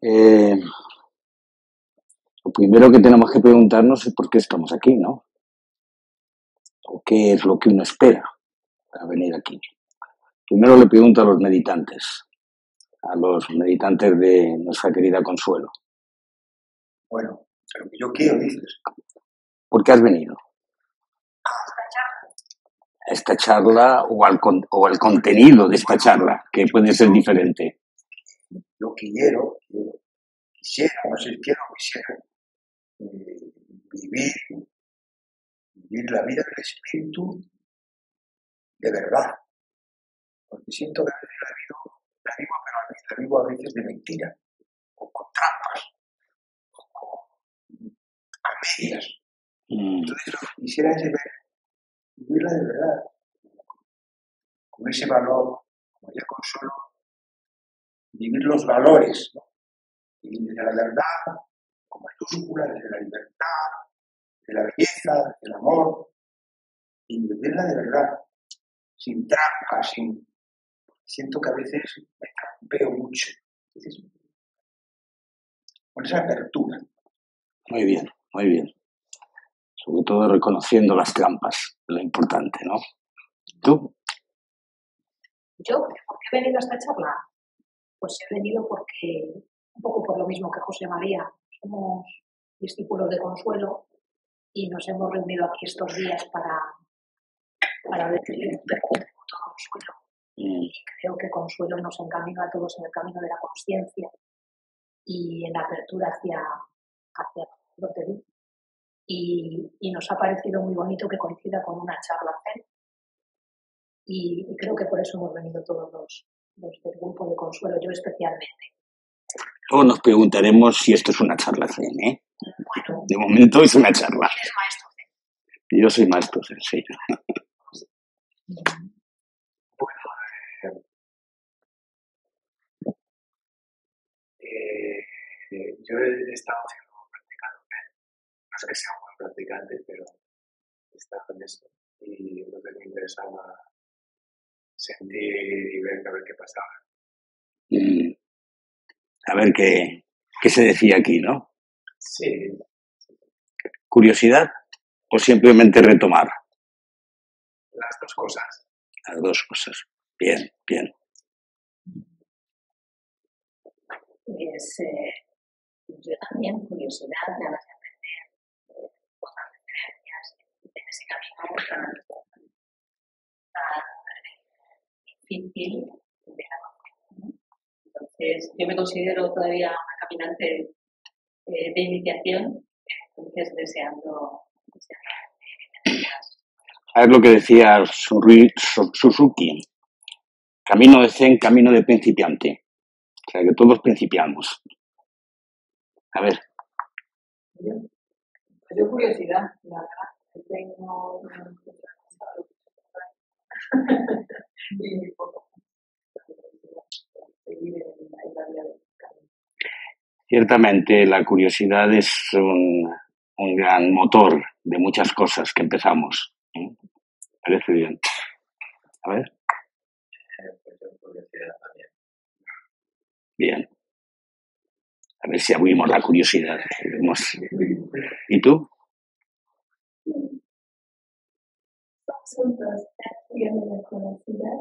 Eh, lo primero que tenemos que preguntarnos es por qué estamos aquí, ¿no? O qué es lo que uno espera para venir aquí. Primero le pregunto a los meditantes de nuestra querida Consuelo. Bueno, lo que yo quiero, dices. ¿Por qué has venido? A esta charla o al contenido de esta charla, que puede ser diferente. Yo quisiera, no sé si quiero o quisiera, vivir la vida del espíritu de verdad. Porque siento que a veces la vivo a veces de mentira, o con trampas, o a medias. Entonces lo que quisiera es vivirla de verdad, con ese valor, como ya Consuelo, vivir los valores, ¿no? Vivir desde la verdad, con mayúscula, desde la libertad, de la belleza, del amor, y vivirla de verdad, sin trampas, siento que a veces me trampeo mucho. Entonces, con esa apertura. Muy bien, muy bien. Sobre todo reconociendo las trampas, lo importante, ¿no? ¿Tú? ¿Yo? ¿Por qué he venido a esta charla? Pues he venido porque, un poco por lo mismo que José María, somos discípulos de Consuelo y nos hemos reunido aquí estos días para decirle un tributo a Consuelo. Y creo que Consuelo nos encamina a todos en el camino de la consciencia y en la apertura hacia los de luz. Y nos ha parecido muy bonito que coincida con una charla Zen. Y creo que por eso hemos venido todos los del grupo de Consuelo, yo especialmente. Luego nos preguntaremos si esto es una charla Zen, ¿eh? Bueno, de momento es una charla. ¿Eres maestro Zen? Yo soy maestro Zen, sí. Yo he estado practicando Zen. No es que sea un buen practicante, pero he estado en eso. Y entonces me interesaba sentir y ver a ver qué pasaba. A ver qué se decía aquí, ¿no? Sí. ¿Curiosidad o simplemente retomar? Las dos cosas. Las dos cosas. Bien, bien. Pues yo también, curiosidad, ganas de aprender otras referencias en ese camino tan difícil de la conocimiento. Entonces, yo me considero todavía una caminante de iniciación, entonces deseando Es lo que decía Suzuki. Camino de Zen, camino de principiante. O sea, que todos principiamos. A ver. Yo curiosidad, la verdad. Tengo y poco seguir en la vía del camino. Ciertamente la curiosidad es un gran motor de muchas cosas que empezamos. Parece bien. A ver. Pues yo curiosidad también. Bien. A ver si abrimos la curiosidad. ¿Y tú? Son dos acciones de curiosidad.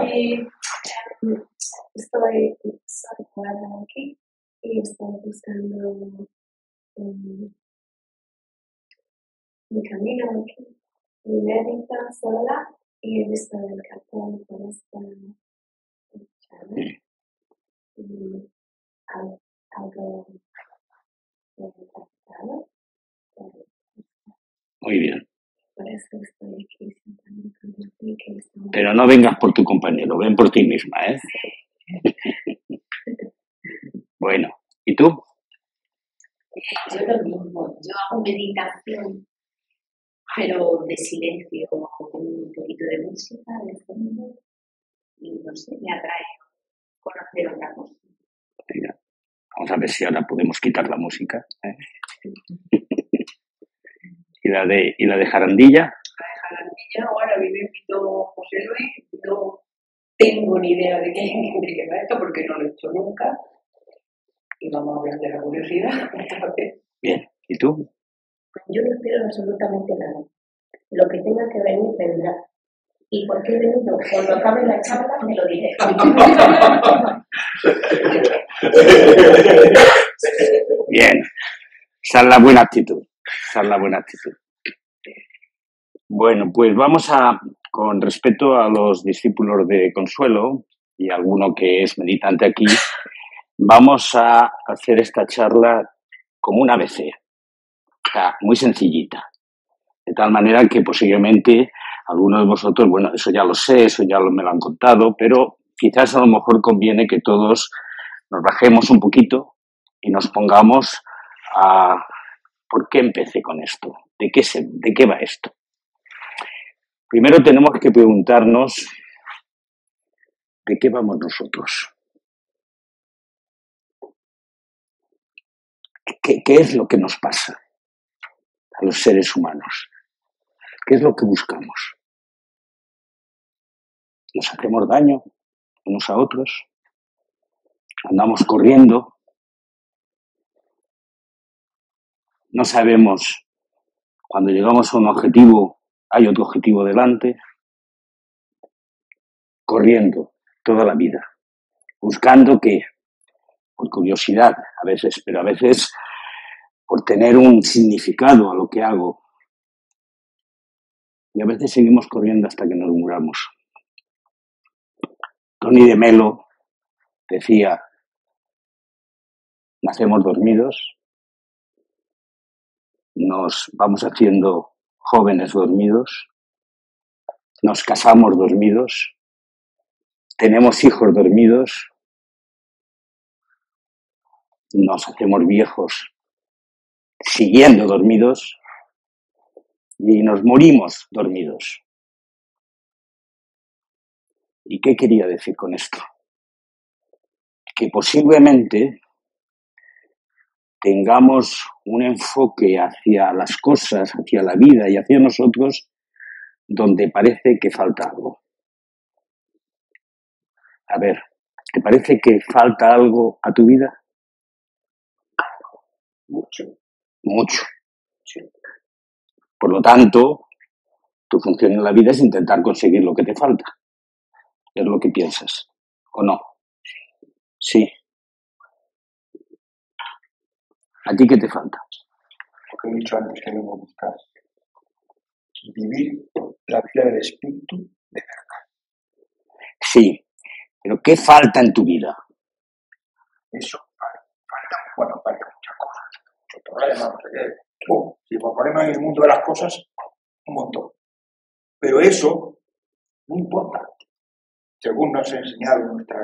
Y soy nueva aquí y estoy buscando mi camino aquí. Mi médica sola y he visto el cartón por esta charla. Y algo practicado. Muy bien. Por eso estoy aquí sentando con ti. Pero no vengas por tu compañero, ven por ti misma, ¿eh? Sí. Bueno, ¿y tú? Yo lo mismo, yo hago meditación, pero de silencio, con un poquito de música de fondo, y no sé, me atrae conocer otra cosa. Venga, vamos a ver si ahora podemos quitar la música, ¿eh? ¿Y la de Jarandilla? La de Jarandilla, ahora me invitó José Luis, no tengo ni idea de qué va esto porque no lo he hecho nunca. Y vamos a hablar de la curiosidad otra vez. Bien, ¿y tú? Yo no espero absolutamente nada. Lo que tenga que venir, vendrá. ¿Y por qué he venido? Cuando acabe la charla, me lo diré. Bien, esa es la buena actitud. Esa es la buena actitud. Bueno, pues vamos a, con respecto a los discípulos de Consuelo y alguno que es meditante aquí, vamos a hacer esta charla como una ABC, o sea, muy sencillita, de tal manera que posiblemente algunos de vosotros, bueno, eso ya lo sé, eso ya me lo han contado, pero quizás a lo mejor conviene que todos nos bajemos un poquito y nos pongamos a ¿por qué empecé con esto? ¿De qué va esto? Primero tenemos que preguntarnos ¿de qué vamos nosotros? ¿Qué es lo que nos pasa a los seres humanos? ¿Qué es lo que buscamos? ¿Nos hacemos daño unos a otros? ¿Andamos corriendo? No sabemos, cuando llegamos a un objetivo, hay otro objetivo delante. Corriendo toda la vida, buscando que, por curiosidad a veces, pero a veces por tener un significado a lo que hago. Y a veces seguimos corriendo hasta que nos muramos. Tony de Melo decía, nacemos dormidos, nos vamos haciendo jóvenes dormidos, nos casamos dormidos, tenemos hijos dormidos, nos hacemos viejos siguiendo dormidos y nos morimos dormidos. ¿Y qué quería decir con esto? Que posiblemente tengamos un enfoque hacia las cosas, hacia la vida y hacia nosotros, donde parece que falta algo. A ver, ¿te parece que falta algo a tu vida? Mucho. Mucho. Sí. Por lo tanto, tu función en la vida es intentar conseguir lo que te falta. Es lo que piensas, ¿o no? Sí. ¿A ti qué te falta? Lo que he dicho antes que debo buscar. Vivir la vida del espíritu de verdad. Sí, pero ¿qué falta en tu vida? Eso falta muchas cosas, muchos problemas, no sé qué. Si por problemas en el mundo de las cosas, un montón. Pero eso no importa, según nos ha enseñado nuestra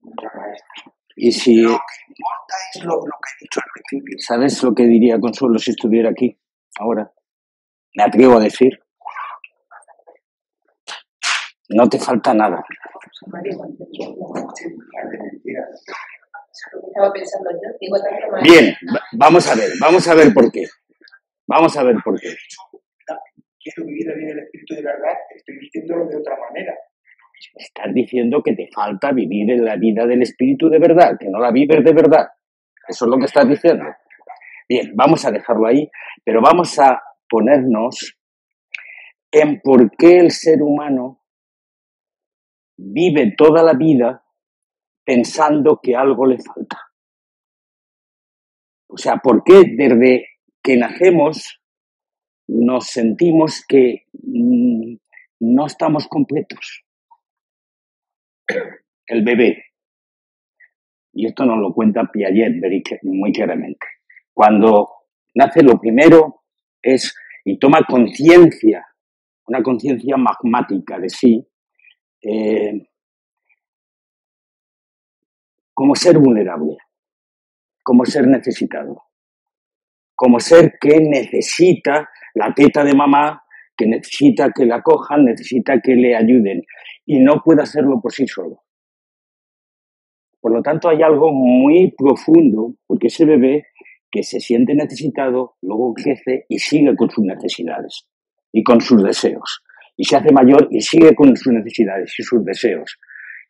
maestra. Y si, Lo que importa es lo que he dicho al principio. ¿sabes lo que diría Consuelo si estuviera aquí ahora? Me atrevo a decir, no te falta nada. Estaba pensando yo, digo, Bien, vamos a ver por qué. Vamos a ver por qué. Quiero vivir la vida del espíritu de verdad, estoy diciéndolo de otra manera. Estás diciendo que te falta vivir en la vida del espíritu de verdad, que no la vives de verdad. Eso es lo que estás diciendo. Bien, vamos a dejarlo ahí, pero vamos a ponernos en por qué el ser humano vive toda la vida pensando que algo le falta. O sea, ¿por qué desde que nacemos nos sentimos que no estamos completos? El bebé, y esto nos lo cuenta Piaget muy claramente, cuando nace lo primero es, y toma conciencia, una conciencia magmática de sí, como ser vulnerable, como ser necesitado, como ser que necesita la teta de mamá, que necesita que la cojan, necesita que le ayuden y no puede hacerlo por sí solo. Por lo tanto, hay algo muy profundo, porque ese bebé que se siente necesitado, luego crece y sigue con sus necesidades y con sus deseos. Y se hace mayor y sigue con sus necesidades y sus deseos.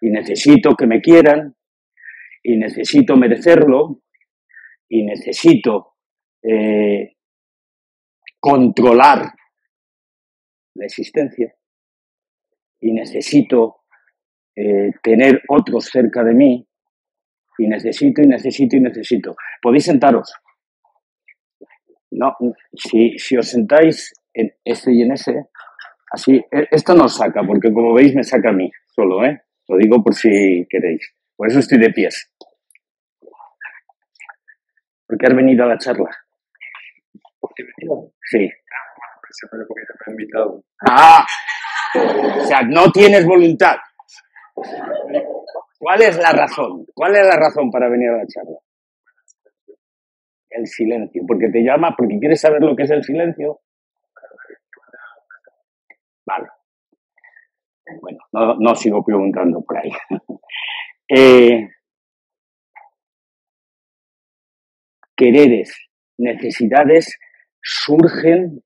Y necesito que me quieran, y necesito merecerlo, y necesito controlar la existencia y necesito tener otros cerca de mí y necesito. ¿Podéis sentaros? No, si os sentáis en este y en ese, así, esto no os saca, porque como veis me saca a mí solo, ¿eh? Lo digo por si queréis. Por eso estoy de pies. ¿Por qué has venido a la charla? ¿Por qué he venido? Sí. Siempre porque me han invitado. ¡Ah! O sea, no tienes voluntad. ¿Cuál es la razón? ¿Cuál es la razón para venir a la charla? El silencio. Porque te llama, porque quieres saber lo que es el silencio. Vale. Bueno, no sigo preguntando por ahí. Quereres, necesidades surgen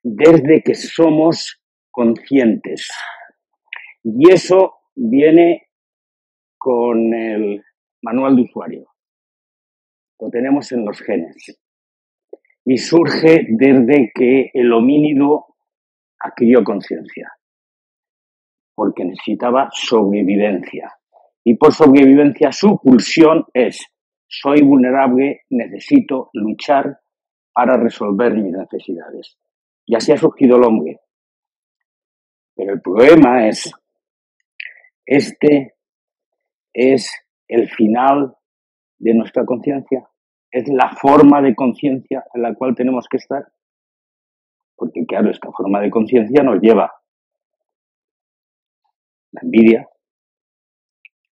desde que somos conscientes. Y eso viene con el manual de usuario. Lo tenemos en los genes. Y surge desde que el homínido adquirió conciencia. Porque necesitaba sobrevivencia. Y por sobrevivencia su pulsión es: soy vulnerable, necesito luchar para resolver mis necesidades. Y así ha surgido el hombre. Pero el problema es, este es el final de nuestra conciencia. Es la forma de conciencia en la cual tenemos que estar. Porque claro, esta forma de conciencia nos lleva la envidia,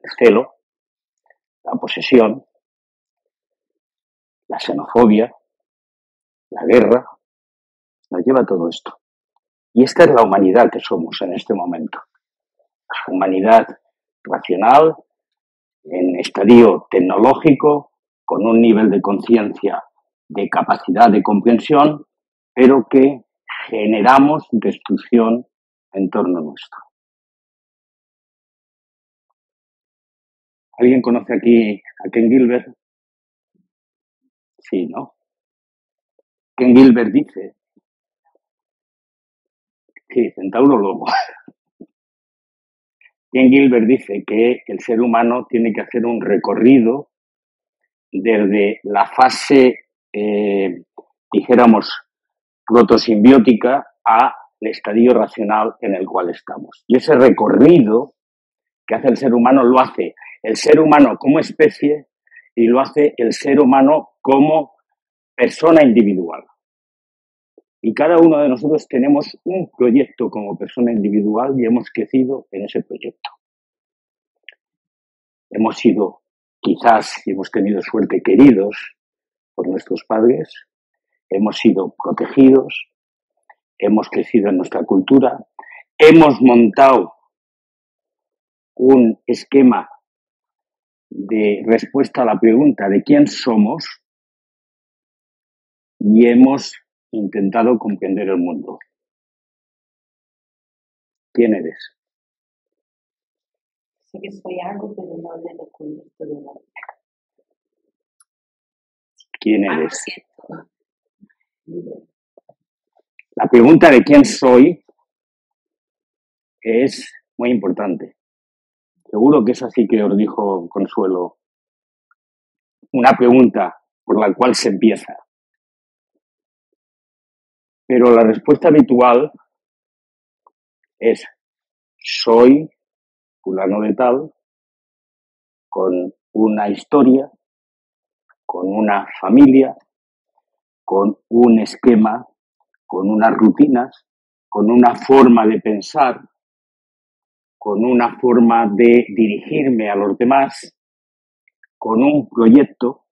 el celo, la posesión, la xenofobia, la guerra, nos lleva a todo esto. Y esta es la humanidad que somos en este momento. Humanidad racional, en estadio tecnológico, con un nivel de conciencia, de capacidad de comprensión, pero que generamos destrucción en torno nuestro. ¿Alguien conoce aquí a Ken Gilbert? Sí, ¿no? Ken Gilbert dice, sí, Centauro Lobo. Ken Gilbert dice que el ser humano tiene que hacer un recorrido desde la fase, dijéramos, protosimbiótica al estadio racional en el cual estamos. Y ese recorrido que hace el ser humano lo hace el ser humano como especie y lo hace el ser humano como persona individual. Y cada uno de nosotros tenemos un proyecto como persona individual y hemos crecido en ese proyecto. Hemos sido, quizás, y hemos tenido suerte, queridos por nuestros padres, hemos sido protegidos, hemos crecido en nuestra cultura, hemos montado un esquema de respuesta a la pregunta de quién somos y hemos intentado comprender el mundo. ¿Quién eres? Sé que soy algo, pero no le descubierto de nada. ¿Quién Lo eres? siento. La pregunta de quién soy es muy importante. Seguro que es así que os dijo Consuelo. Una pregunta por la cual se empieza. Pero la respuesta habitual es: soy fulano de tal, con una historia, con una familia, con un esquema, con unas rutinas, con una forma de pensar, con una forma de dirigirme a los demás, con un proyecto.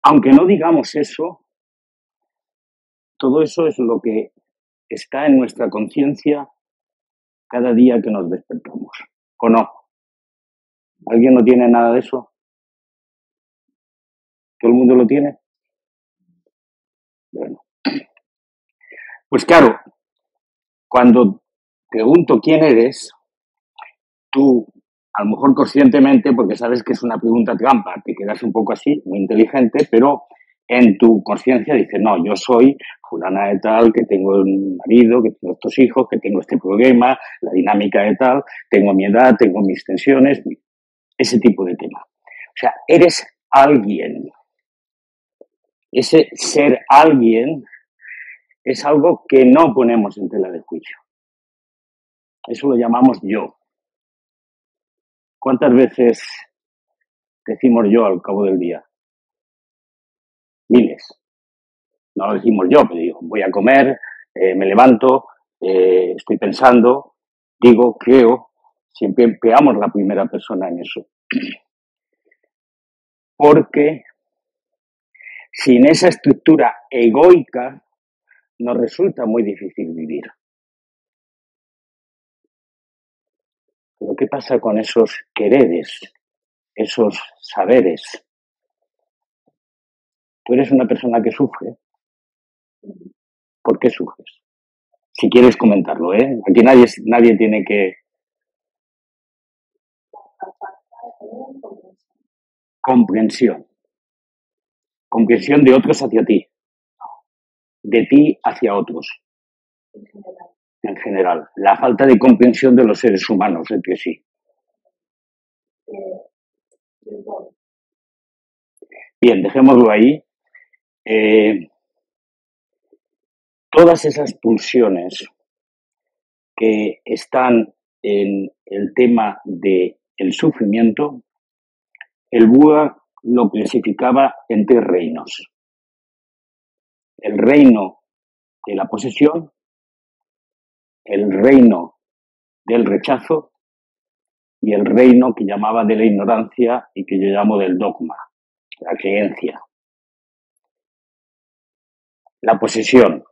Aunque no digamos eso, todo eso es lo que está en nuestra conciencia cada día que nos despertamos. ¿O no? ¿Alguien no tiene nada de eso? ¿Todo el mundo lo tiene? Bueno. Pues claro, cuando pregunto quién eres, tú a lo mejor conscientemente, porque sabes que es una pregunta trampa, te quedas un poco así, muy inteligente, pero en tu conciencia dices, no, yo soy fulana de tal, que tengo un marido, que tengo estos hijos, que tengo este problema, la dinámica de tal, tengo mi edad, tengo mis tensiones, ese tipo de tema. O sea, eres alguien. Ese ser alguien es algo que no ponemos en tela de juicio. Eso lo llamamos yo. ¿Cuántas veces decimos yo al cabo del día? Miles. No lo decimos yo, pero digo, voy a comer, me levanto, estoy pensando, digo, creo, siempre empleamos la primera persona en eso. Porque sin esa estructura egoica nos resulta muy difícil vivir. Pero ¿qué pasa con esos quereres, esos saberes? Tú eres una persona que sufre. ¿Por qué sufres? Si quieres comentarlo, ¿eh? Aquí nadie tiene que... Comprensión. Comprensión de otros hacia ti. De ti hacia otros. En general. La falta de comprensión de los seres humanos entre sí. Bien, dejémoslo ahí. Todas esas pulsiones que están en el tema del sufrimiento, el Buda lo clasificaba en 3 reinos. El reino de la posesión, el reino del rechazo y el reino que llamaba de la ignorancia y que yo llamo del dogma, la creencia. La posesión.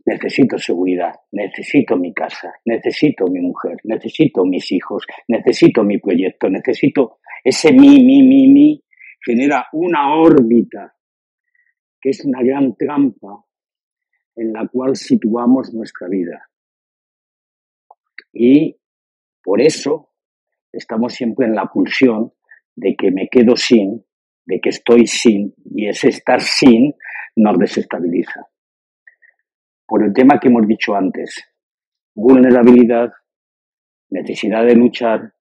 Necesito seguridad, necesito mi casa, necesito mi mujer, necesito mis hijos, necesito mi proyecto, necesito ese mi, genera una órbita que es una gran trampa en la cual situamos nuestra vida. Y por eso estamos siempre en la pulsión de que me quedo sin, de que estoy sin, y ese estar sin nos desestabiliza. Por el tema que hemos dicho antes, vulnerabilidad, necesidad de luchar,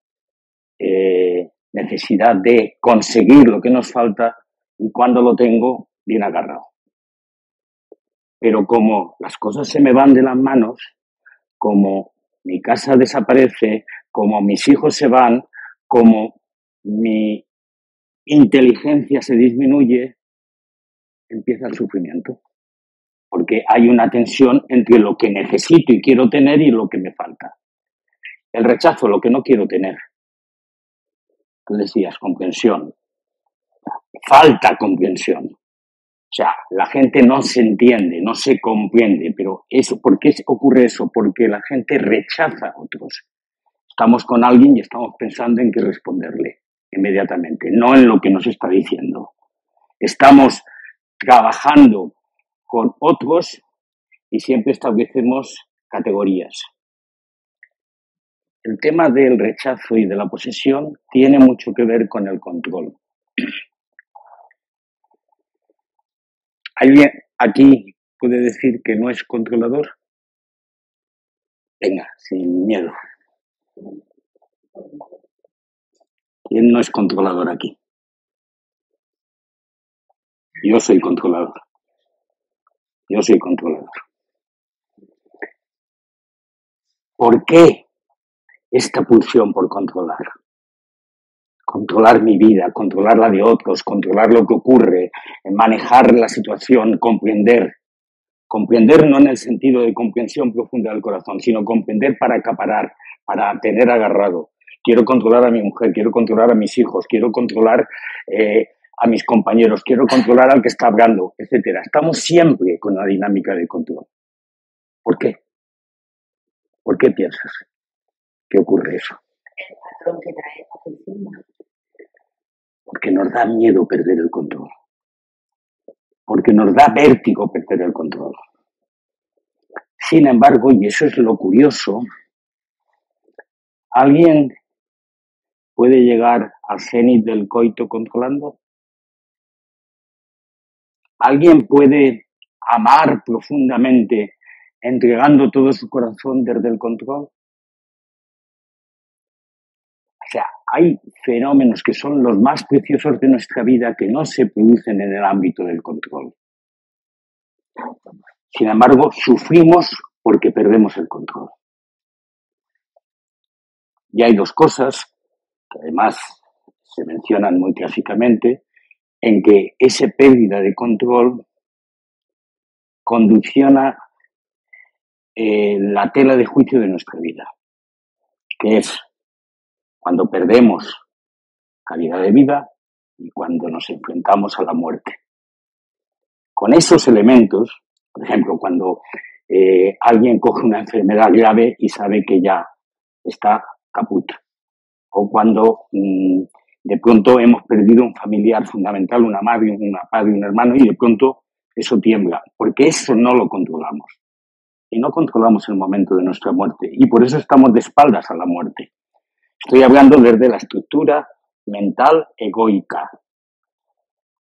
necesidad de conseguir lo que nos falta y cuando lo tengo, bien agarrado. Pero como las cosas se me van de las manos, como mi casa desaparece, como mis hijos se van, como mi inteligencia se disminuye, empieza el sufrimiento. Porque hay una tensión entre lo que necesito y quiero tener y lo que me falta. El rechazo, lo que no quiero tener. Tú decías, comprensión. Falta comprensión. O sea, la gente no se entiende, no se comprende, pero eso, ¿por qué ocurre eso? Porque la gente rechaza a otros. Estamos con alguien y estamos pensando en qué responderle inmediatamente, no en lo que nos está diciendo. Estamos trabajando con otros y siempre establecemos categorías. El tema del rechazo y de la posesión tiene mucho que ver con el control. ¿Alguien aquí puede decir que no es controlador? Venga, sin miedo. ¿Quién no es controlador aquí? Yo soy controlador. Yo soy controlador. ¿Por qué esta pulsión por controlar? Controlar mi vida, controlar la de otros, controlar lo que ocurre, manejar la situación, comprender. Comprender no en el sentido de comprensión profunda del corazón, sino comprender para acaparar, para tener agarrado. Quiero controlar a mi mujer, quiero controlar a mis hijos, quiero controlar a mis compañeros, quiero controlar al que está hablando, etc. Estamos siempre con la dinámica de control. ¿Por qué? ¿Por qué piensas que ocurre eso? El patrón que traemos encima. Porque nos da miedo perder el control. Porque nos da vértigo perder el control. Sin embargo, y eso es lo curioso, ¿Alguien puede llegar al cenit del coito controlando? ¿Alguien puede amar profundamente entregando todo su corazón desde el control? O sea, hay fenómenos que son los más preciosos de nuestra vida que no se producen en el ámbito del control. Sin embargo, sufrimos porque perdemos el control. Y hay dos cosas que además se mencionan muy clásicamente, en que esa pérdida de control conducciona la tela de juicio de nuestra vida, que es cuando perdemos calidad de vida y cuando nos enfrentamos a la muerte. Con esos elementos, por ejemplo, cuando alguien coge una enfermedad grave y sabe que ya está caput, o cuando de pronto hemos perdido un familiar fundamental, una madre, un padre, un hermano, y de pronto eso tiembla, porque eso no lo controlamos. Y no controlamos el momento de nuestra muerte, y por eso estamos de espaldas a la muerte. Estoy hablando desde la estructura mental egoica.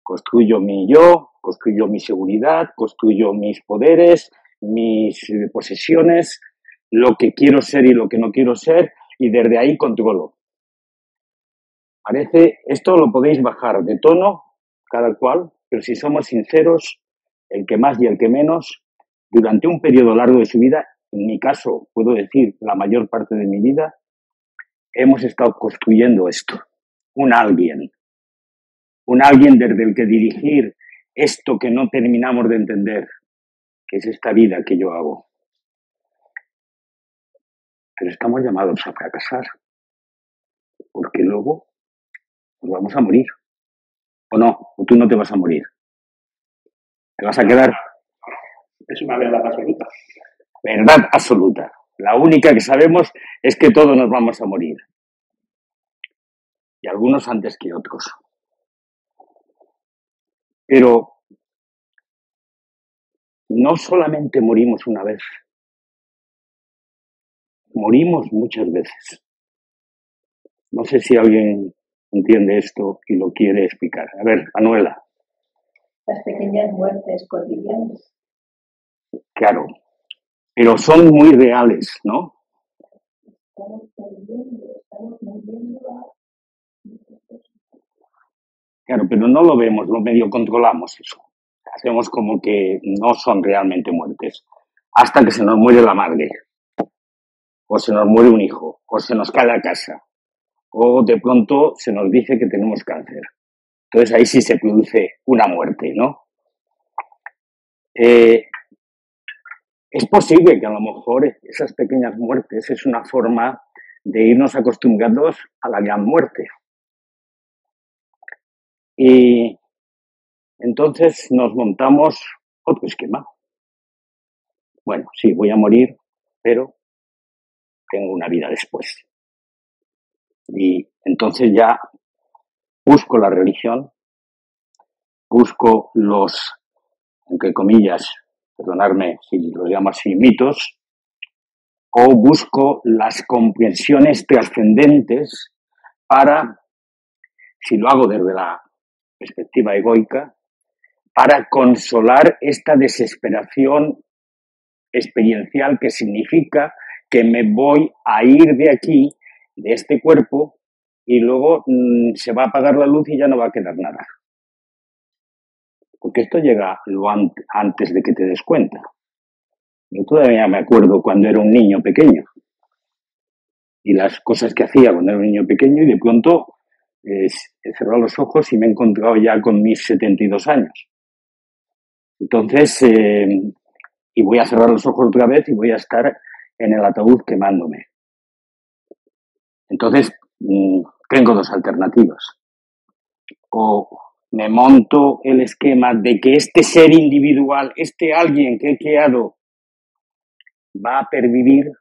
Construyo mi yo, construyo mi seguridad, construyo mis poderes, mis posesiones, lo que quiero ser y lo que no quiero ser, y desde ahí controlo. Esto lo podéis bajar de tono, cada cual, pero si somos sinceros, el que más y el que menos, durante un periodo largo de su vida, en mi caso, puedo decir, la mayor parte de mi vida, hemos estado construyendo esto, un alguien desde el que dirigir esto que no terminamos de entender, que es esta vida que yo hago. Pero estamos llamados a fracasar, porque luego nos vamos a morir. ¿O no? ¿O tú no te vas a morir? ¿Te vas a quedar? Es una verdad absoluta. Verdad absoluta. La única que sabemos es que todos nos vamos a morir. Y algunos antes que otros. Pero no solamente morimos una vez, morimos muchas veces. No sé si alguien entiende esto y lo quiere explicar. A ver, Manuela. Las pequeñas muertes cotidianas. Claro, pero son muy reales, ¿no? Estamos muriendo a... Claro, pero no lo vemos, lo medio controlamos eso. Hacemos como que no son realmente muertes. Hasta que se nos muere la madre, o se nos muere un hijo, o se nos cae la casa, o de pronto se nos dice que tenemos cáncer. Entonces ahí sí se produce una muerte, ¿no? Es posible que a lo mejor esas pequeñas muertes es una forma de irnos acostumbrados a la gran muerte. Y entonces nos montamos otro esquema. Bueno, sí, voy a morir, pero tengo una vida después. Y entonces ya busco la religión, busco los, entre comillas, perdonadme si los llamo así, mitos, o busco las comprensiones trascendentes para, si lo hago desde la perspectiva egoica, para consolar esta desesperación experiencial que significa que me voy a ir de aquí, de este cuerpo, y luego se va a apagar la luz y ya no va a quedar nada. Porque esto llega antes de que te des cuenta. Yo todavía me acuerdo cuando era un niño pequeño y las cosas que hacía cuando era un niño pequeño, y de pronto he cerrado los ojos y me he encontrado ya con mis 72 años. Entonces, y voy a cerrar los ojos otra vez y voy a estar en el ataúd quemándome. Entonces, tengo dos alternativas. O me monto el esquema de que este ser individual, este alguien que he creado, va a pervivir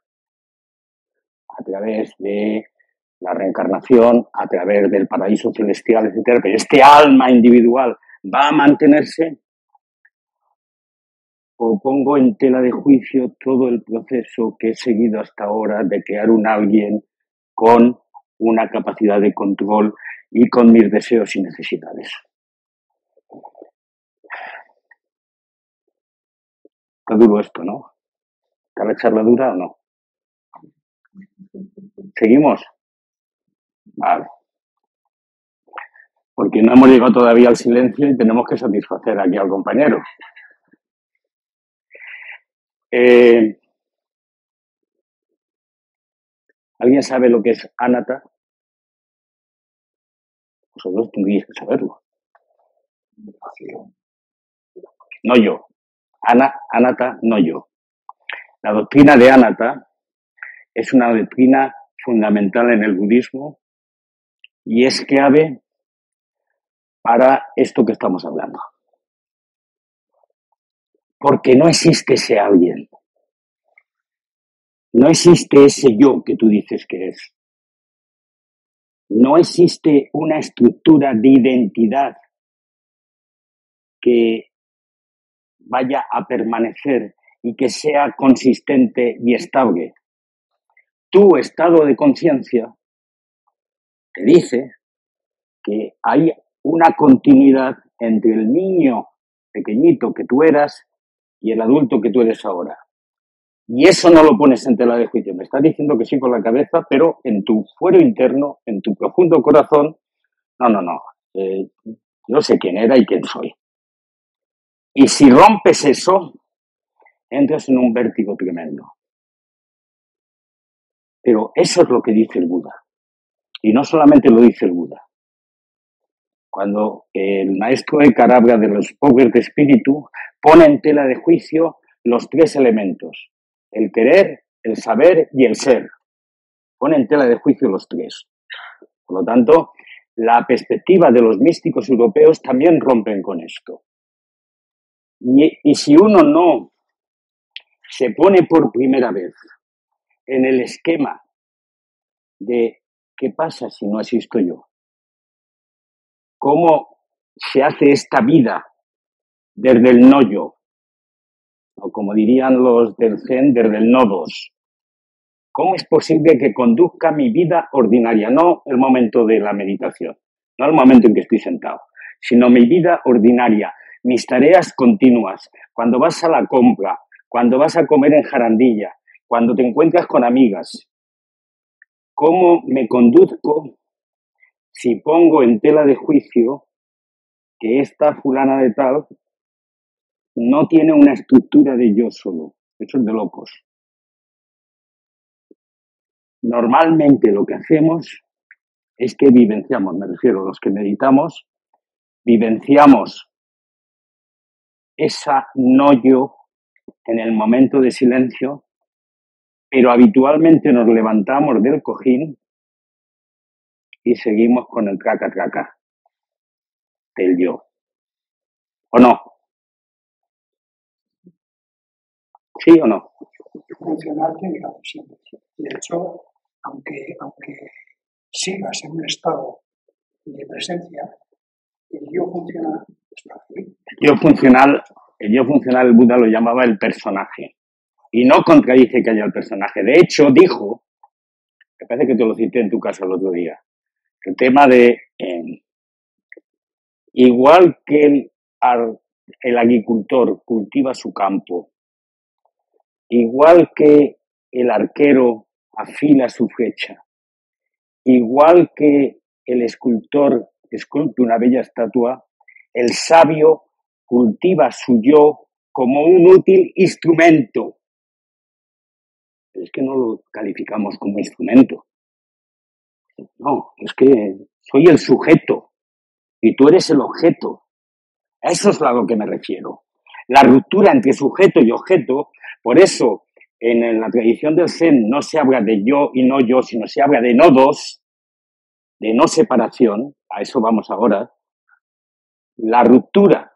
a través de la reencarnación, a través del paraíso celestial, etcétera, pero este alma individual va a mantenerse, o pongo en tela de juicio todo el proceso que he seguido hasta ahora de crear un alguien con una capacidad de control y con mis deseos y necesidades. Está duro esto, ¿no? ¿Está la charla dura o no? ¿Seguimos? Vale. Porque no hemos llegado todavía al silencio y tenemos que satisfacer aquí al compañero. ¿Alguien sabe lo que es ánatta? Vosotros tendríais que saberlo. No yo. Ánatta, no yo. La doctrina de ánatta es una doctrina fundamental en el budismo y es clave para esto que estamos hablando. Porque no existe ese alguien. No existe ese yo que tú dices que es. No existe una estructura de identidad que vaya a permanecer y que sea consistente y estable. Tu estado de conciencia te dice que hay una continuidad entre el niño pequeñito que tú eras y el adulto que tú eres ahora. Y eso no lo pones en tela de juicio. Me estás diciendo que sí con la cabeza, pero en tu fuero interno, en tu profundo corazón, no. Yo sé quién era y quién soy. Y si rompes eso, entras en un vértigo tremendo. Pero eso es lo que dice el Buda. Y no solamente lo dice el Buda. Cuando el maestro Eckhart habla de los pobres de espíritu, pone en tela de juicio los tres elementos. El querer, el saber y el ser. Pone en tela de juicio los tres. Por lo tanto, la perspectiva de los místicos europeos también rompen con esto. Y si uno no se pone por primera vez en el esquema de qué pasa si no existo yo, cómo se hace esta vida desde el no yo, o como dirían los del Zen, desde el no dos. ¿Cómo es posible que conduzca mi vida ordinaria? No el momento de la meditación, no el momento en que estoy sentado, sino mi vida ordinaria, mis tareas continuas, cuando vas a la compra, cuando vas a comer en jarandilla, cuando te encuentras con amigas. ¿Cómo me conduzco si pongo en tela de juicio que esta fulana de tal no tiene una estructura de yo solo? Eso es de locos. Normalmente lo que hacemos es que vivenciamos, me refiero a los que meditamos, vivenciamos esa no yo en el momento de silencio, pero habitualmente nos levantamos del cojín y seguimos con el traca del yo. ¿O no? ¿Sí o no? Funcionar tiene que hacer siempre. De hecho, aunque sigas en un estado de presencia, el yo funcional está ahí. El yo funcional, el Buda lo llamaba el personaje. Y no contradice que haya el personaje. De hecho, dijo, me parece que te lo cité en tu casa el otro día, el tema de, igual que el agricultor cultiva su campo, igual que el arquero afila su flecha, igual que el escultor esculpe una bella estatua, el sabio cultiva su yo como un útil instrumento. Pero es que no lo calificamos como instrumento. No, es que soy el sujeto y tú eres el objeto. A eso es a lo que me refiero. La ruptura entre sujeto y objeto, por eso en la tradición del Zen no se habla de yo y no yo, sino se habla de no dos, de no separación, a eso vamos ahora. La ruptura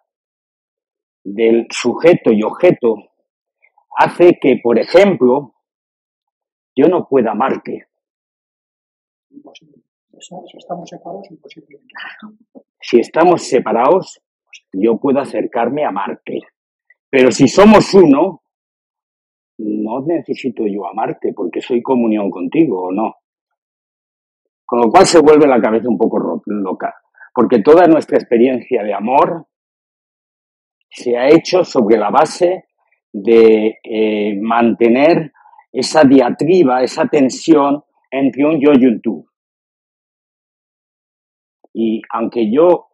del sujeto y objeto hace que, por ejemplo, yo no pueda amarte. Imposible. Eso estamos separados, imposible. Si estamos separados, yo puedo acercarme a amarte. Pero si somos uno, no necesito yo amarte porque soy comunión contigo, ¿o no? Con lo cual se vuelve la cabeza un poco loca, porque toda nuestra experiencia de amor se ha hecho sobre la base de mantener esa diatriba, esa tensión entre un yo y un tú. Y aunque yo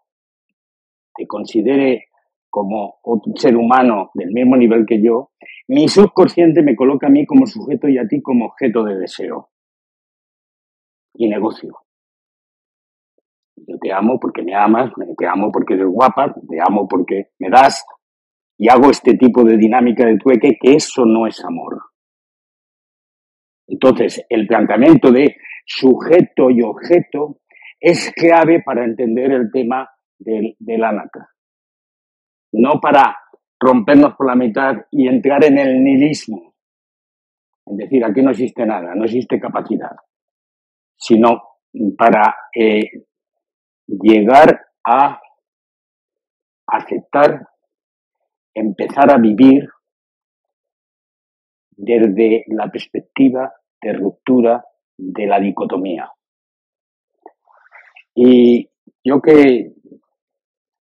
te considere como otro ser humano del mismo nivel que yo, mi subconsciente me coloca a mí como sujeto y a ti como objeto de deseo y negocio. Yo te amo porque me amas, te amo porque eres guapa, te amo porque me das, y hago este tipo de dinámica de trueque, que eso no es amor. Entonces, el planteamiento de sujeto y objeto es clave para entender el tema del anatta. No para rompernos por la mitad y entrar en el nihilismo. Es decir, aquí no existe nada, no existe capacidad. Sino para llegar a aceptar, empezar a vivir desde la perspectiva de ruptura de la dicotomía. Y yo que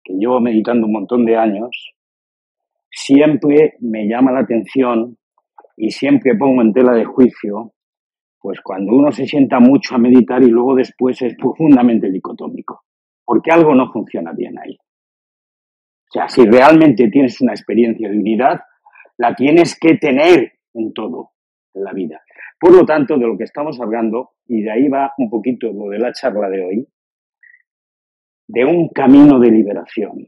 llevo meditando un montón de años, siempre me llama la atención y siempre pongo en tela de juicio, pues cuando uno se sienta mucho a meditar y luego después es profundamente dicotómico, porque algo no funciona bien ahí. O sea, si realmente tienes una experiencia de unidad, la tienes que tener en todo, en la vida. Por lo tanto, de lo que estamos hablando, y de ahí va un poquito lo de la charla de hoy, de un camino de liberación.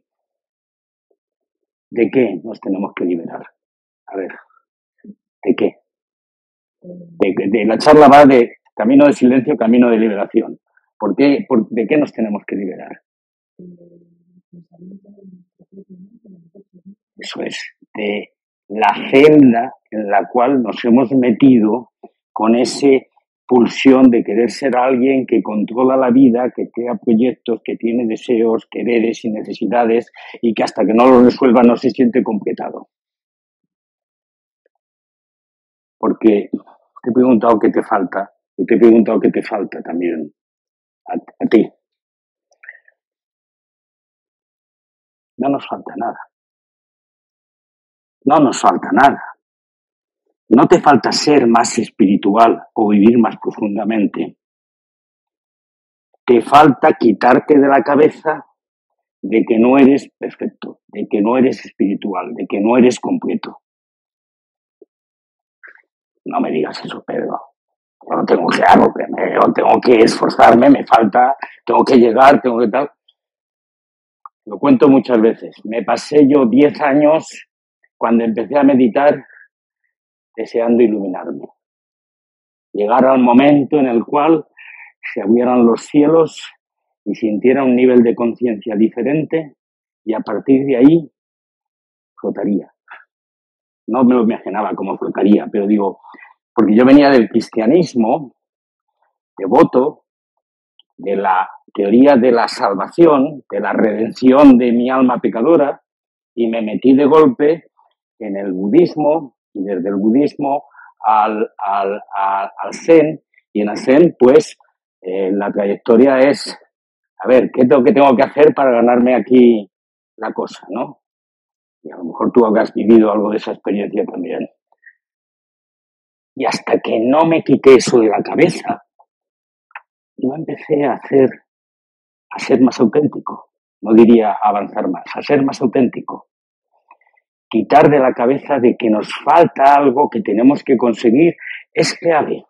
¿De qué nos tenemos que liberar? A ver, ¿de qué? De la charla va de camino de silencio, camino de liberación. ¿Por qué? ¿De qué nos tenemos que liberar? Eso es, de la celda en la cual nos hemos metido con ese pulsión de querer ser alguien que controla la vida, que crea proyectos, que tiene deseos, quereres y necesidades y que hasta que no lo resuelva no se siente completado. Porque te he preguntado qué te falta y te he preguntado qué te falta también a ti. No nos falta nada. No nos falta nada. No te falta ser más espiritual o vivir más profundamente. Te falta quitarte de la cabeza de que no eres perfecto, de que no eres espiritual, de que no eres completo. No me digas eso, Pedro. Yo no tengo que hago, yo tengo que esforzarme, me falta, tengo que llegar, tengo que tal. Lo cuento muchas veces. Me pasé yo 10 años cuando empecé a meditar deseando iluminarme. Llegar al momento en el cual se abrieran los cielos y sintiera un nivel de conciencia diferente y a partir de ahí flotaría. No me lo imaginaba cómo flotaría, pero digo, porque yo venía del cristianismo devoto, de la teoría de la salvación, de la redención de mi alma pecadora, y me metí de golpe en el budismo, y desde el budismo al Zen, y en el Zen, pues, la trayectoria es, a ver, ¿qué tengo que hacer para ganarme aquí la cosa, no? Y a lo mejor tú habrás vivido algo de esa experiencia también. Y hasta que no me quité eso de la cabeza, no empecé a ser más auténtico. No diría avanzar más, a ser más auténtico. Quitar de la cabeza de que nos falta algo que tenemos que conseguir es clave.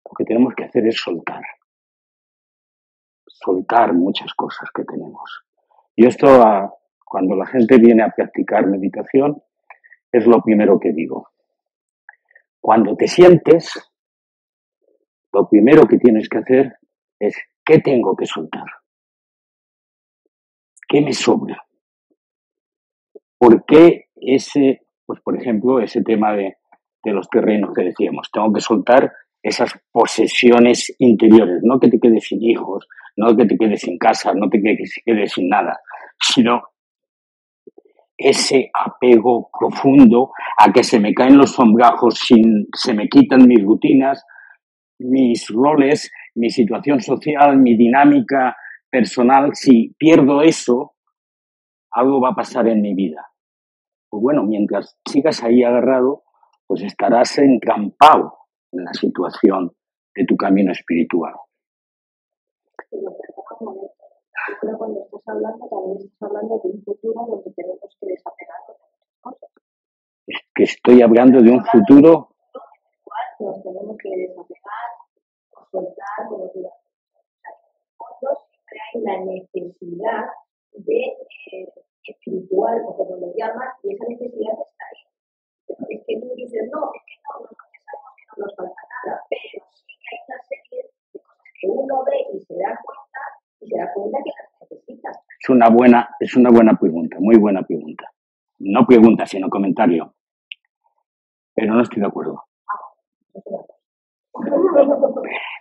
Lo que tenemos que hacer es soltar. Soltar muchas cosas que tenemos. Y esto, cuando la gente viene a practicar meditación, es lo primero que digo. Cuando te sientes, lo primero que tienes que hacer es, ¿qué tengo que soltar? ¿Qué me sobra? ¿Por qué pues por ejemplo, ese tema de los terrenos que decíamos? Tengo que soltar esas posesiones interiores, no que te quedes sin hijos, no que te quedes sin casa, no que te quedes sin nada, sino ese apego profundo a que se me caen los sombrajos, se me quitan mis rutinas, mis roles, mi situación social, mi dinámica personal, si pierdo eso, algo va a pasar en mi vida. Pues bueno, mientras sigas ahí agarrado, pues estarás entrampado en la situación de tu camino espiritual. Pero perdona un momento. Ahora cuando estás hablando, también estás hablando de un futuro donde tenemos que desapegarnos de muchas cosas. Es que estoy hablando de un futuro. Nos tenemos que desapegar, o soltar, como tú dices. En el fondo siempre hay la necesidad de espiritual, o como lo llamas, y esa necesidad está ahí. Pero es que tú dices, no, es que no, nosotros sabemos que no nos falta nada, pero sí que hay una serie de cosas que uno ve y se da cuenta que las necesita. Es una buena pregunta, muy buena pregunta. No pregunta, sino comentario. Pero no estoy de acuerdo.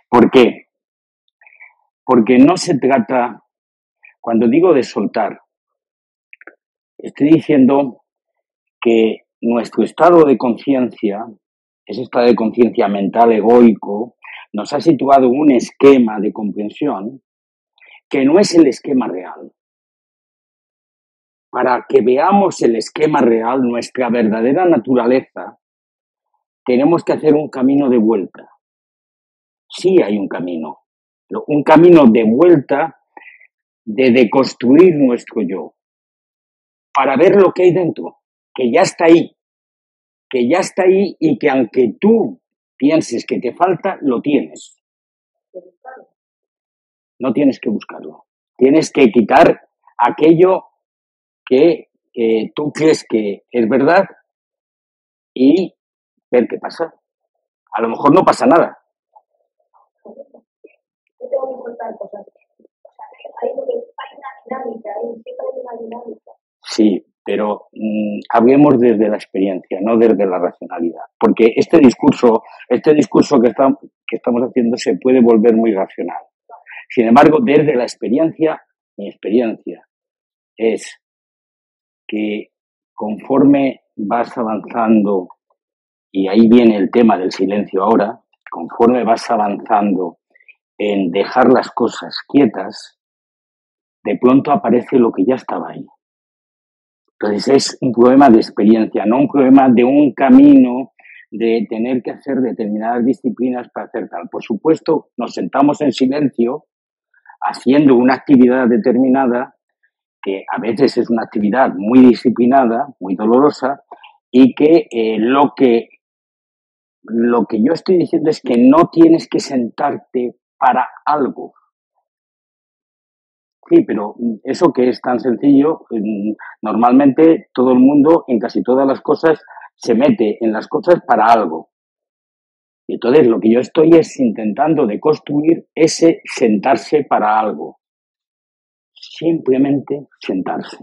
¿Por qué? Porque no se trata, cuando digo de soltar, estoy diciendo que nuestro estado de conciencia, ese estado de conciencia mental egoico, nos ha situado en un esquema de comprensión que no es el esquema real. Para que veamos el esquema real, nuestra verdadera naturaleza, tenemos que hacer un camino de vuelta. Sí hay un camino, pero un camino de vuelta de deconstruir nuestro yo, para ver lo que hay dentro, que ya está ahí y que aunque tú pienses que te falta, lo tienes. No tienes que buscarlo. Tienes que quitar aquello que tú crees que es verdad y ver qué pasa. A lo mejor no pasa nada. Yo tengo que soltar cosas. O sea, hay una dinámica, siempre hay una dinámica. Sí, pero hablemos desde la experiencia, no desde la racionalidad. Porque este discurso que estamos haciendo se puede volver muy racional. Sin embargo, desde la experiencia, mi experiencia es que conforme vas avanzando, y ahí viene el tema del silencio ahora, conforme vas avanzando en dejar las cosas quietas, de pronto aparece lo que ya estaba ahí. Entonces es un problema de experiencia, no un problema de un camino de tener que hacer determinadas disciplinas para hacer tal. Por supuesto, nos sentamos en silencio haciendo una actividad determinada que a veces es una actividad muy disciplinada, muy dolorosa, y que lo que yo estoy diciendo es que no tienes que sentarte para algo. Sí, pero eso que es tan sencillo, normalmente todo el mundo en casi todas las cosas se mete en las cosas para algo. Y entonces lo que yo estoy es intentando deconstruir ese sentarse para algo. Simplemente sentarse.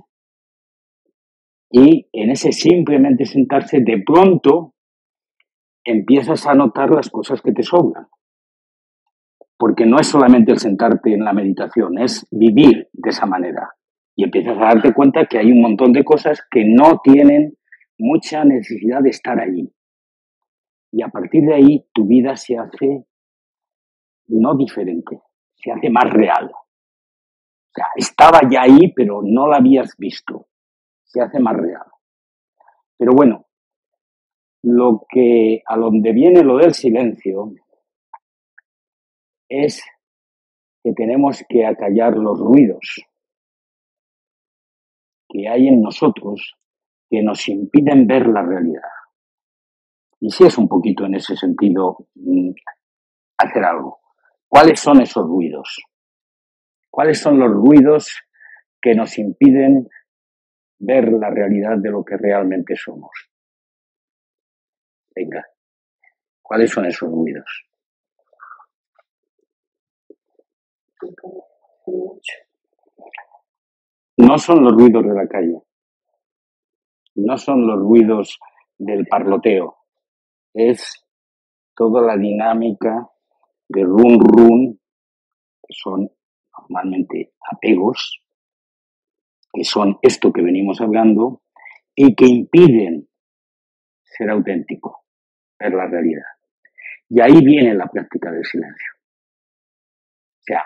Y en ese simplemente sentarse, de pronto empiezas a notar las cosas que te sobran. Porque no es solamente el sentarte en la meditación, es vivir de esa manera. Y empiezas a darte cuenta que hay un montón de cosas que no tienen mucha necesidad de estar allí. Y a partir de ahí tu vida se hace no diferente, se hace más real. O sea, estaba ya ahí, pero no la habías visto. Se hace más real. Pero bueno, a donde viene lo del silencio es que tenemos que acallar los ruidos que hay en nosotros que nos impiden ver la realidad. Y sí es un poquito en ese sentido hacer algo. ¿Cuáles son esos ruidos? ¿Cuáles son los ruidos que nos impiden ver la realidad de lo que realmente somos? Venga, ¿cuáles son esos ruidos? No son los ruidos de la calle, no son los ruidos del parloteo, es toda la dinámica de run, que son normalmente apegos, que son esto que venimos hablando, y que impiden ser auténtico, ver la realidad. Y ahí viene la práctica del silencio. O sea,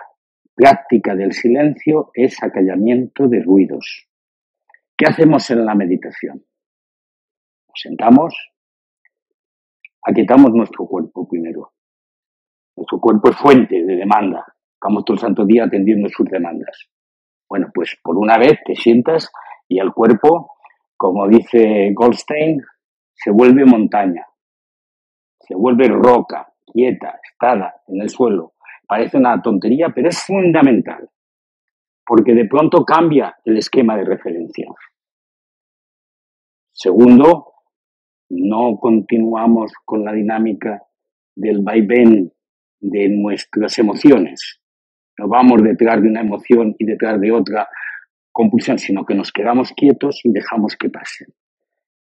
práctica del silencio es acallamiento de ruidos. ¿Qué hacemos en la meditación? Nos sentamos, aquietamos nuestro cuerpo primero. Nuestro cuerpo es fuente de demanda. Estamos todo el santo día atendiendo sus demandas. Bueno, pues por una vez te sientas y el cuerpo, como dice Goldstein, se vuelve montaña, se vuelve roca, quieta, estada en el suelo. Parece una tontería, pero es fundamental, porque de pronto cambia el esquema de referencia. Segundo, no continuamos con la dinámica del vaivén de nuestras emociones. No vamos detrás de una emoción y detrás de otra compulsión, sino que nos quedamos quietos y dejamos que pasen.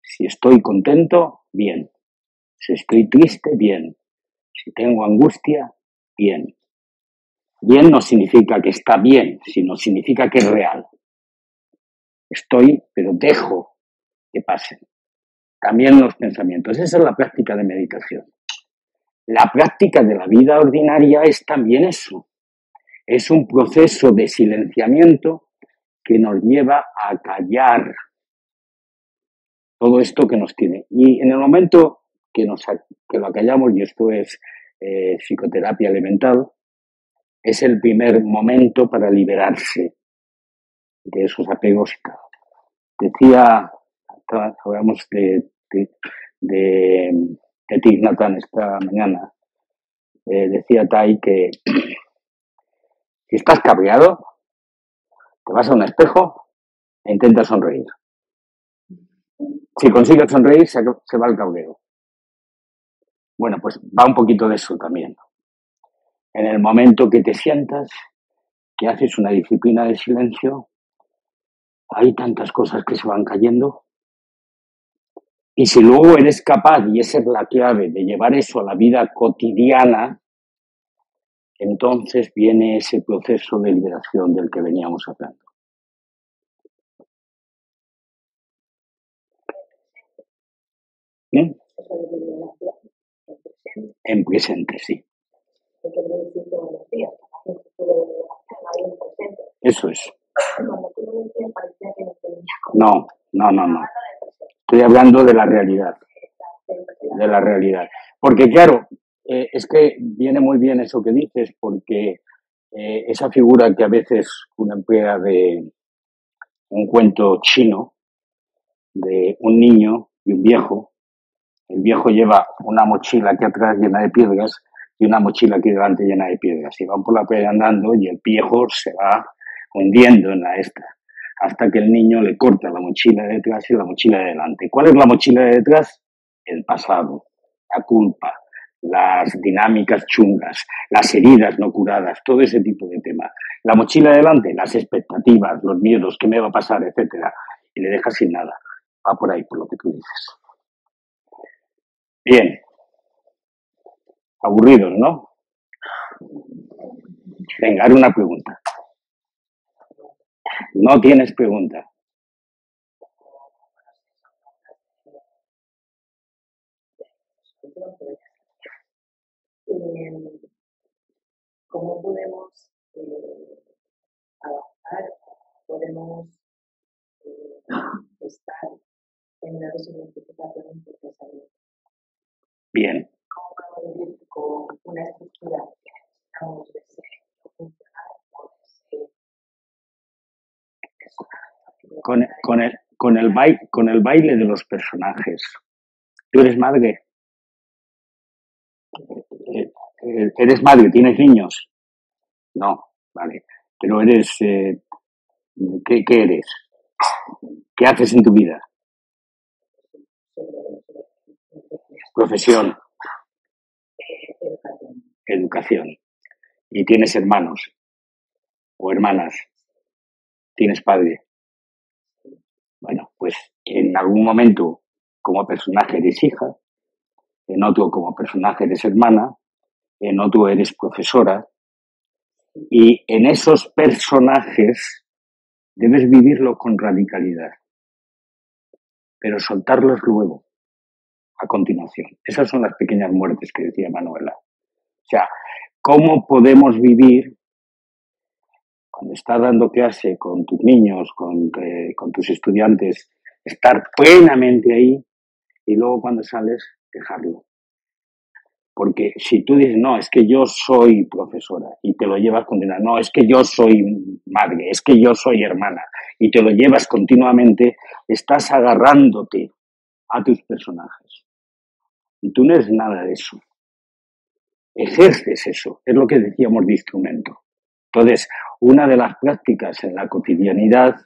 Si estoy contento, bien. Si estoy triste, bien. Si tengo angustia, bien. Bien no significa que está bien, sino significa que es real. Estoy, pero dejo que pasen. También los pensamientos. Esa es la práctica de meditación. La práctica de la vida ordinaria es también eso. Es un proceso de silenciamiento que nos lleva a callar todo esto que nos tiene. Y en el momento que lo acallamos, y esto es psicoterapia elemental, es el primer momento para liberarse de esos apegos. Decía, hablamos de Thich Nhat Hanh esta mañana, decía Tai que si estás cabreado, te vas a un espejo e intentas sonreír. Si consigues sonreír, se va el cabreo. Bueno, pues va un poquito de eso también. En el momento que te sientas, que haces una disciplina de silencio, hay tantas cosas que se van cayendo. Y si luego eres capaz, y esa es la clave, de llevar eso a la vida cotidiana, entonces viene ese proceso de liberación del que veníamos hablando. ¿Eh? En presente, sí. Eso es. No. Estoy hablando de la realidad. De la realidad. Porque claro, es que viene muy bien eso que dices, porque esa figura que a veces uno emplea de un cuento chino, de un niño y un viejo. El viejo lleva una mochila aquí atrás llena de piedras y una mochila aquí delante llena de piedras. Y van por la playa andando y el viejo se va hundiendo en la esta, hasta que el niño le corta la mochila de detrás y la mochila de delante. ¿Cuál es la mochila de detrás? El pasado, la culpa, las dinámicas chungas, las heridas no curadas, todo ese tipo de temas. La mochila de delante, las expectativas, los miedos, qué me va a pasar, etcétera. Y le deja sin nada. Va por ahí, por lo que tú dices. Bien. Aburridos, ¿no? Venga, haz una pregunta. No tienes pregunta. ¿Cómo podemos avanzar? ¿Podemos estar en una desidentificación de pensamiento? Bien. ¿Cómo podemos vivir con una estructura que necesitamos de ser funcional o de ser personal? Con el baile de los personajes. ¿Tú eres madre? ¿Eres madre? ¿Tienes niños? No, vale. Pero eres... ¿qué eres? ¿Qué haces en tu vida? Profesión. Educación. ¿Y tienes hermanos o hermanas? ¿Tienes padre? Bueno, pues en algún momento como personaje eres hija, en otro como personaje eres hermana, en otro eres profesora, y en esos personajes debes vivirlo con radicalidad, pero soltarlos luego. a continuación. Esas son las pequeñas muertes que decía Manuela. O sea, ¿cómo podemos vivir cuando estás dando clase con tus niños, con tus estudiantes, estar plenamente ahí y luego cuando sales, dejarlo? Porque si tú dices, no, es que yo soy profesora y te lo llevas continuamente, no, es que yo soy madre, es que yo soy hermana y te lo llevas continuamente, estás agarrándote a tus personajes. Y tú no eres nada de eso. Ejerces eso, es lo que decíamos de instrumento. Entonces, una de las prácticas en la cotidianidad,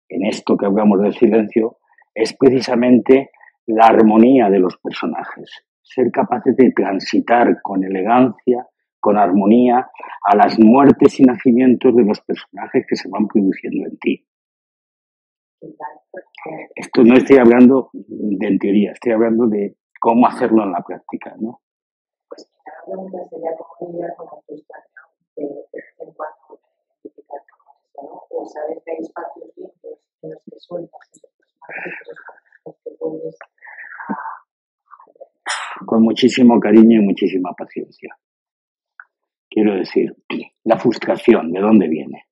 en esto que hablamos del silencio, es precisamente la armonía de los personajes. Ser capaces de transitar con elegancia, con armonía, a las muertes y nacimientos de los personajes que se van produciendo en ti. Esto no estoy hablando de en teoría, estoy hablando de cómo hacerlo en la práctica, ¿no? Pues la pregunta sería cómo lidiar con la frustración de vez en cuando identificar con eso, ¿no? O saber que hay espacios limpios en los que sueltas esos personajes, los que vuelves a... Con muchísimo cariño y muchísima paciencia. Quiero decir, la frustración, ¿de dónde viene?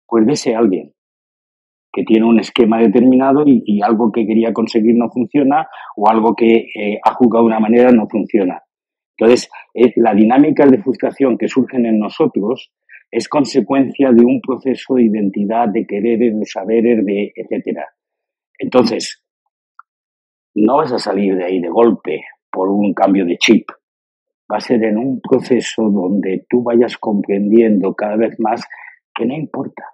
Pues de ese alguien que tiene un esquema determinado y algo que quería conseguir no funciona o algo que ha jugado de una manera no funciona. Entonces, la dinámica de frustración que surgen en nosotros es consecuencia de un proceso de identidad, de quereres, de saberes, de etcétera. Entonces, no vas a salir de ahí de golpe por un cambio de chip. Va a ser en un proceso donde tú vayas comprendiendo cada vez más que no importa,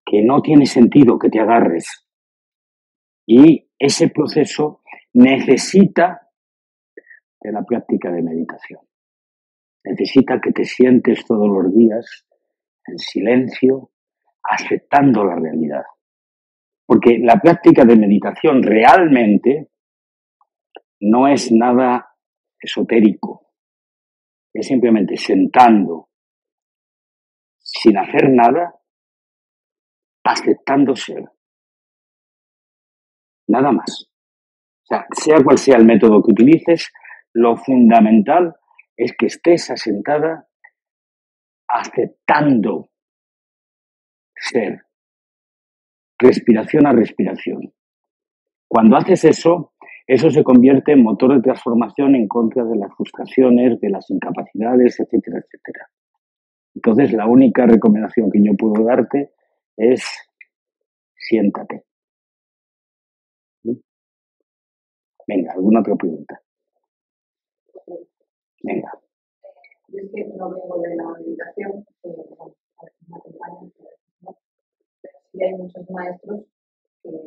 que no tiene sentido que te agarres. Y ese proceso necesita de la práctica de meditación. Necesita que te sientes todos los días en silencio, aceptando la realidad. Porque la práctica de meditación realmente no es nada esotérico. Es simplemente sentando, sin hacer nada, aceptando ser. Nada más. O sea cual sea el método que utilices, lo fundamental es que estés asentada aceptando ser, respiración a respiración. Cuando haces eso, eso se convierte en motor de transformación en contra de las frustraciones, de las incapacidades, etcétera, etcétera. Entonces, la única recomendación que yo puedo darte es siéntate. Venga, ¿alguna otra pregunta? Venga. Yo es que no vengo de la meditación, me acompañan, ¿no? Pero sí hay muchos maestros que no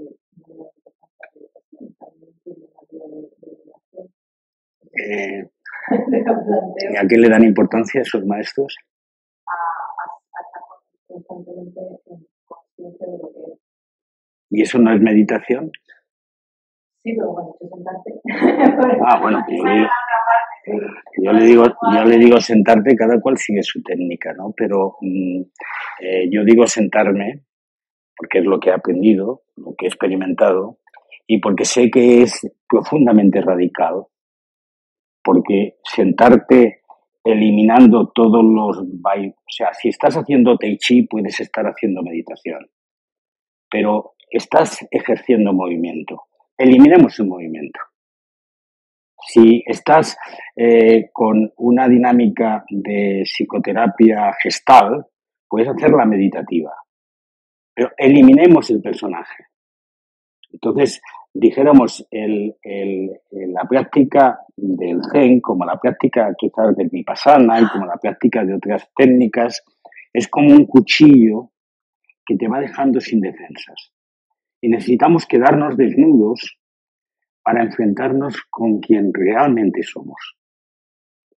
me dan también tienen la vida de meditación. ¿Y a qué le dan importancia esos maestros? A estar constantemente en conciencia de lo que es. ¿Y eso no es meditación? Sí, pero cuando tú sentarte. Bueno, yo le digo sentarte, cada cual sigue su técnica, ¿no? Pero yo digo sentarme porque es lo que he aprendido, lo que he experimentado y porque sé que es profundamente radical. Porque sentarte eliminando todos los... O sea, si estás haciendo tai chi, puedes estar haciendo meditación. Pero estás ejerciendo movimiento. Eliminemos el movimiento. Si estás con una dinámica de psicoterapia gestal, puedes hacerla meditativa. Pero eliminemos el personaje. Entonces, dijéramos, la práctica del Zen, como la práctica quizás del Vipassana y como la práctica de otras técnicas, es como un cuchillo que te va dejando sin defensas. Y necesitamos quedarnos desnudos para enfrentarnos con quien realmente somos.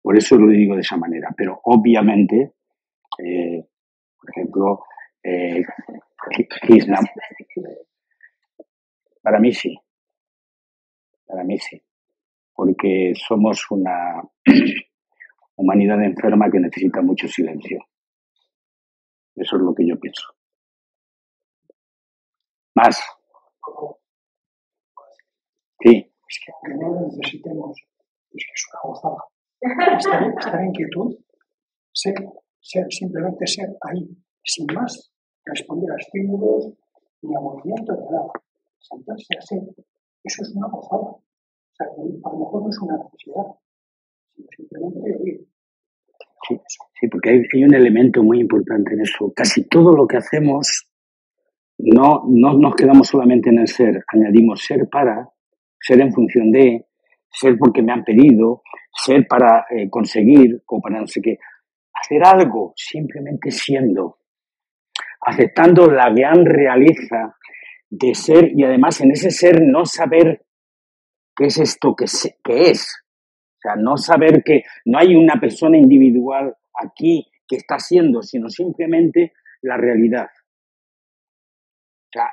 Por eso lo digo de esa manera. Pero obviamente, por ejemplo, para mí sí. Para mí sí. Porque somos una humanidad enferma que necesita mucho silencio. Eso es lo que yo pienso. Más. Sí, Es que aunque no lo necesitemos, es que es una gozada. Estar en quietud, simplemente ser ahí, sin más, responder a estímulos ni a movimiento de nada. Sentarse así, eso es una gozada. O sea, que a lo mejor no es una necesidad, sino simplemente oír. sí, sí, porque hay un elemento muy importante en eso. Casi todo lo que hacemos no nos quedamos solamente en el ser, añadimos ser para, ser en función de, ser porque me han pedido, ser para conseguir o para no sé qué. Hacer algo simplemente siendo, aceptando la gran realeza de ser y además en ese ser no saber qué es esto que es. O sea, no saber que no hay una persona individual aquí que está siendo, sino simplemente la realidad. O sea,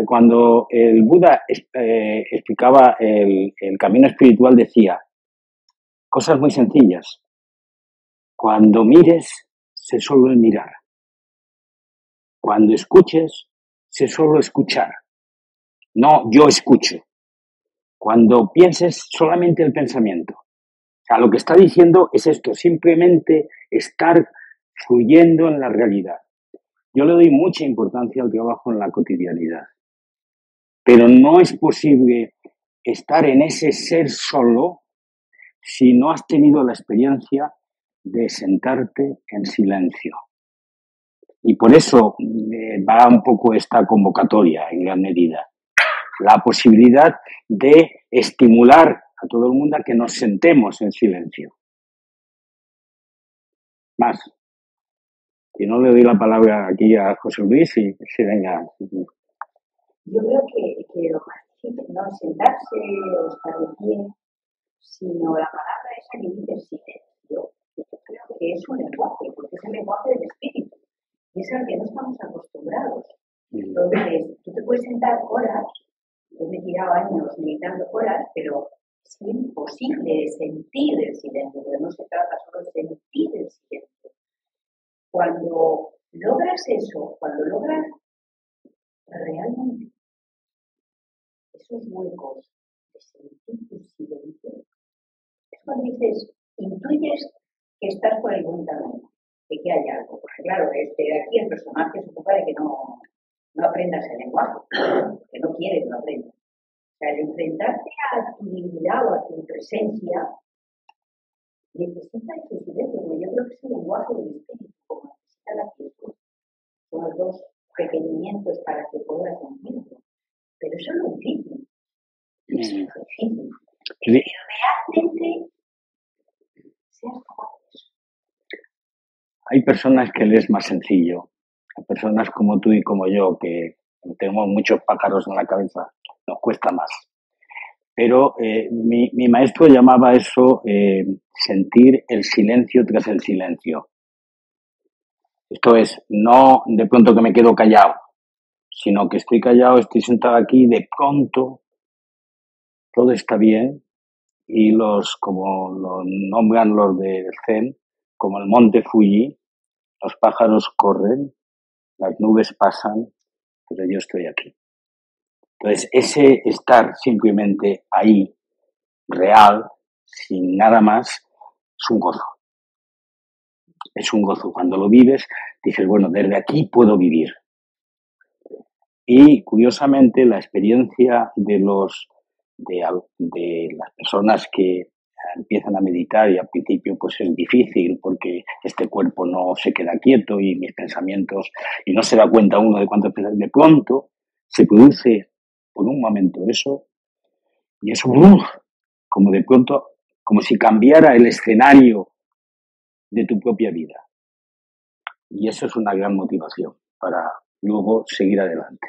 cuando el Buda explicaba el camino espiritual decía cosas muy sencillas. Cuando mires, sé solo el mirar. Cuando escuches, sé solo escuchar. No, yo escucho. Cuando pienses, solamente el pensamiento. O sea, lo que está diciendo es esto, simplemente estar fluyendo en la realidad. Yo le doy mucha importancia al trabajo en la cotidianidad, pero no es posible estar en ese ser solo si no has tenido la experiencia de sentarte en silencio. Y por eso va un poco esta convocatoria en gran medida. La posibilidad de estimular a todo el mundo a que nos sentemos en silencio. Más. Si no, le doy la palabra aquí a José Luis y se venga. Yo creo que lo más difícil no es sentarse o estar de pie, sino la palabra esa que dice silencio. Yo creo que es un lenguaje, porque es el lenguaje del espíritu. Y es al que no estamos acostumbrados. Entonces, tú te puedes sentar horas, yo me he tirado años meditando horas, pero es imposible sentir el silencio, porque no se trata solo de sentir el silencio. Cuando logras eso, cuando logras realmente esos huecos de sentir tu silencio, es cuando dices, intuyes que estás por el buen camino, de que hay algo. Porque claro, aquí el personaje se ocupa de que no aprendas el lenguaje, que no quiere que lo aprendas. O sea, el enfrentarte a tu divinidad o a tu presencia necesita ese silencio, porque yo creo que es el lenguaje del espíritu, como necesita la quietud. Son los dos requerimientos para que puedas sentirlo. Pero eso es lo difícil. Es lo difícil. Sí. Que realmente seas capaz de eso. Hay personas que les es más sencillo. Hay personas como tú y como yo que tenemos muchos pájaros en la cabeza, nos cuesta más. Pero mi maestro llamaba eso sentir el silencio tras el silencio. Esto es, no de pronto que me quedo callado, sino que estoy callado, estoy sentado aquí y de pronto todo está bien y como lo nombran los del Zen, como el monte Fuji, los pájaros corren, las nubes pasan, pero yo estoy aquí. Entonces, ese estar simplemente ahí, real, sin nada más, es un gozo. Es un gozo. Cuando lo vives, dices, bueno, desde aquí puedo vivir. Y, curiosamente, la experiencia de las personas que empiezan a meditar y al principio pues es difícil porque este cuerpo no se queda quieto y mis pensamientos, y no se da cuenta uno de cuántos pensamientos, de pronto se produce por un momento eso, y eso, como de pronto, como si cambiara el escenario de tu propia vida. Y eso es una gran motivación para luego seguir adelante.